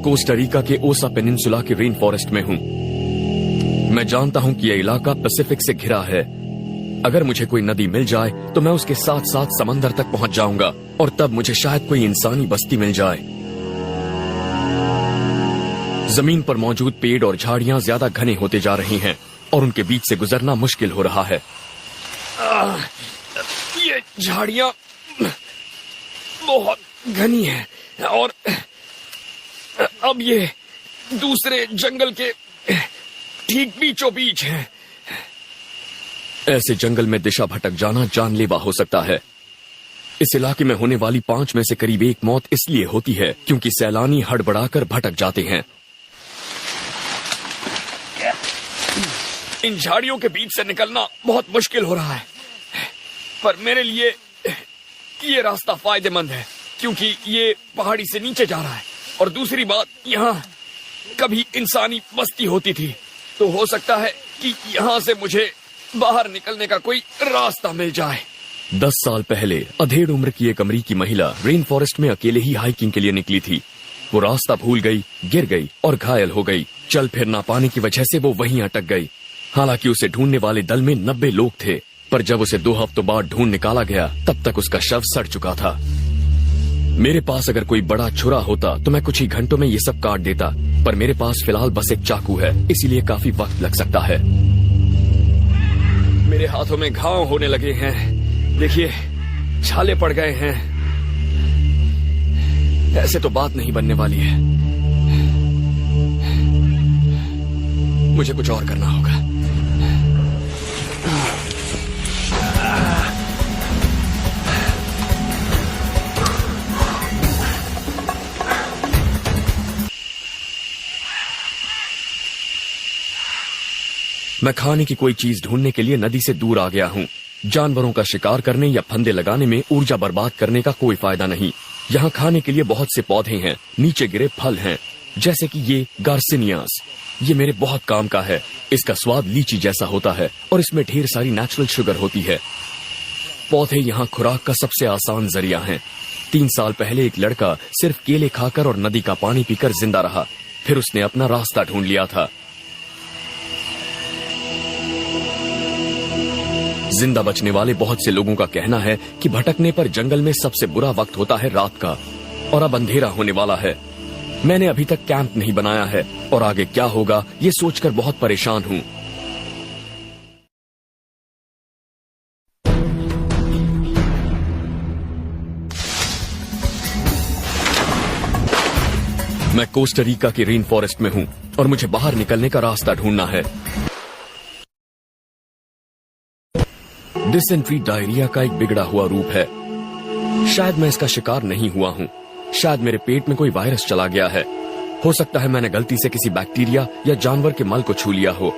Costa Rica के ओसा peninsula के रेन फॉरेस्ट में हूँ। मैं जानता हूँ कि यह इलाका पैसिफिक से घिरा है। अगर मुझे कोई नदी मिल जाए तो मैं उसके साथ साथ समंदर तक पहुँच जाऊंगा और तब मुझे शायद कोई इंसानी बस्ती मिल जाए। जमीन पर मौजूद पेड़ और झाड़ियां ज्यादा घने होते जा रही हैं और उनके बीच से गुजरना मुश्किल हो रहा है। ये झाड़ियां बहुत घनी हैं और अब ये दूसरे जंगल के ठीक बीचों बीच हैं। ऐसे जंगल में दिशा भटक जाना जानलेवा हो सकता है। इस इलाके में होने वाली 5 में से करीब 1 मौत इसलिए होती है क्योंकि सैलानी हड़बड़ाकर भटक जाते हैं। इन झाड़ियों के बीच से निकलना बहुत मुश्किल हो रहा है, पर मेरे लिए ये रास्ता फायदेमंद है क्योंकि ये पहाड़ी से नीचे जा रहा है और दूसरी बात, यहाँ कभी इंसानी बस्ती होती थी, तो हो सकता है कि यहाँ से मुझे बाहर निकलने का कोई रास्ता मिल जाए। 10 साल पहले अधेड़ उम्र की एक अमेरिकी महिला रेन फॉरेस्ट में अकेले ही हाइकिंग के लिए निकली थी। वो रास्ता भूल गई, गिर गई और घायल हो गई। चल फिर ना पाने की वजह से वो वहीं अटक गई। हालांकि उसे ढूंढने वाले दल में 90 लोग थे, पर जब उसे 2 हफ्तों बाद ढूंढ निकाला गया तब तक उसका शव सड़ चुका था। मेरे पास अगर कोई बड़ा छुरा होता तो मैं कुछ ही घंटों में ये सब काट देता, पर मेरे पास फिलहाल बस एक चाकू है, इसीलिए काफी वक्त लग सकता है। मेरे हाथों में घाव होने लगे हैं, देखिए छाले पड़ गए हैं। ऐसे तो बात नहीं बनने वाली है, मुझे कुछ और करना होगा। मैं खाने की कोई चीज ढूंढने के लिए नदी से दूर आ गया हूँ। जानवरों का शिकार करने या फंदे लगाने में ऊर्जा बर्बाद करने का कोई फायदा नहीं। यहाँ खाने के लिए बहुत से पौधे हैं, नीचे गिरे फल हैं, जैसे कि ये गार्सिनियास। ये मेरे बहुत काम का है। इसका स्वाद लीची जैसा होता है और इसमें ढेर सारी नेचुरल शुगर होती है। पौधे यहाँ खुराक का सबसे आसान जरिया हैं। 3 साल पहले एक लड़का सिर्फ केले खाकर और नदी का पानी पीकर जिंदा रहा, फिर उसने अपना रास्ता ढूंढ लिया था। जिंदा बचने वाले बहुत से लोगों का कहना है कि भटकने पर जंगल में सबसे बुरा वक्त होता है रात का, और अब अंधेरा होने वाला है। मैंने अभी तक कैंप नहीं बनाया है और आगे क्या होगा ये सोचकर बहुत परेशान हूँ। मैं कोस्टा रिका के रेन फॉरेस्ट में हूँ और मुझे बाहर निकलने का रास्ता ढूंढना है। डिसेंट्री डायरिया का एक बिगड़ा हुआ रूप है। शायद मैं इसका शिकार नहीं हुआ हूँ, शायद मेरे पेट में कोई वायरस चला गया है। हो सकता है मैंने गलती से किसी बैक्टीरिया या जानवर के मल को छू लिया हो।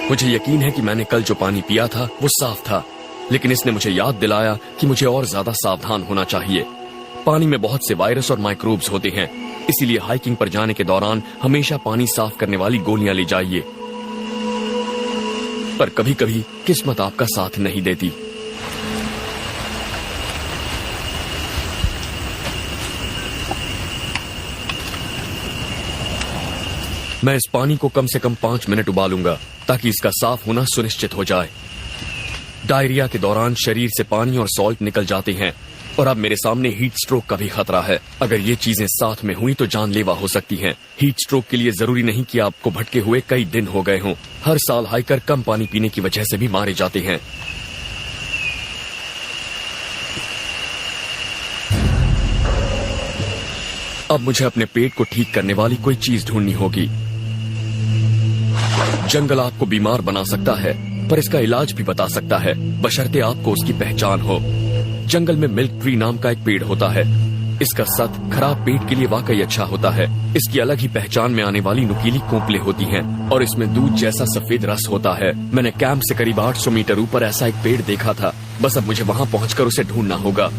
मुझे यकीन है कि मैंने कल जो पानी पिया था वो साफ था, लेकिन इसने मुझे याद दिलाया कि मुझे और ज्यादा सावधान होना चाहिए। पानी में बहुत से वायरस और माइक्रोब्स होते हैं, इसीलिए हाइकिंग पर जाने के दौरान हमेशा पानी साफ करने वाली गोलियां ले जाइए। पर कभी कभी किस्मत आपका साथ नहीं देती। मैं इस पानी को कम से कम 5 मिनट उबालूंगा ताकि इसका साफ होना सुनिश्चित हो जाए। डायरिया के दौरान शरीर से पानी और सॉल्ट निकल जाते हैं और अब मेरे सामने हीट स्ट्रोक का भी खतरा है। अगर ये चीजें साथ में हुई तो जानलेवा हो सकती हैं। हीट स्ट्रोक के लिए जरूरी नहीं कि आपको भटके हुए कई दिन हो गए हों। हर साल हाइकर कम पानी पीने की वजह से भी मारे जाते हैं। अब मुझे अपने पेट को ठीक करने वाली कोई चीज ढूंढनी होगी। जंगल आपको बीमार बना सकता है, पर इसका इलाज भी बता सकता है, बशर्ते आपको उसकी पहचान हो। जंगल में मिल्क ट्री नाम का एक पेड़ होता है। इसका सत खराब पेट के लिए वाकई अच्छा होता है। इसकी अलग ही पहचान में आने वाली नुकीली कोंपलें होती हैं और इसमें दूध जैसा सफेद रस होता है। मैंने कैंप से करीब 800 मीटर ऊपर ऐसा एक पेड़ देखा था। बस अब मुझे वहाँ पहुँचकर उसे ढूंढना होगा।